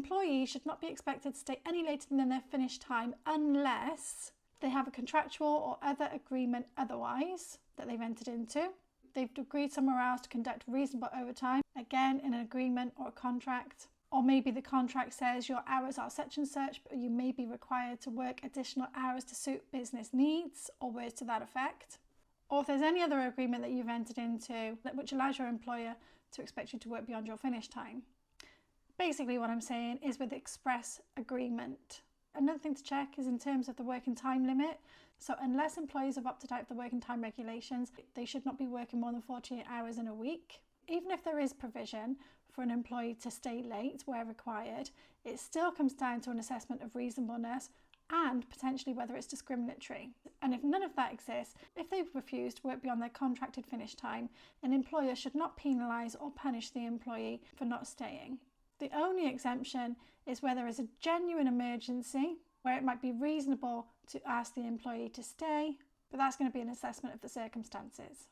employee should not be expected to stay any later than their finish time unless they have a contractual or other agreement otherwise that they've entered into. They've agreed somewhere else to conduct reasonable overtime, again in an agreement or a contract. Or maybe the contract says your hours are such and such, but you may be required to work additional hours to suit business needs, or words to that effect. Or if there's any other agreement that you've entered into which allows your employer to expect you to work beyond your finish time. Basically what I'm saying is with express agreement. Another thing to check is in terms of the working time limit. So unless employees have opted out of the working time regulations, they should not be working more than 48 hours in a week. Even if there is provision for an employee to stay late where required, it still comes down to an assessment of reasonableness and potentially whether it's discriminatory. And if none of that exists, if they've refused to work beyond their contracted finish time, an employer should not penalise or punish the employee for not staying. The only exemption is where there is a genuine emergency, where it might be reasonable to ask the employee to stay, but that's going to be an assessment of the circumstances.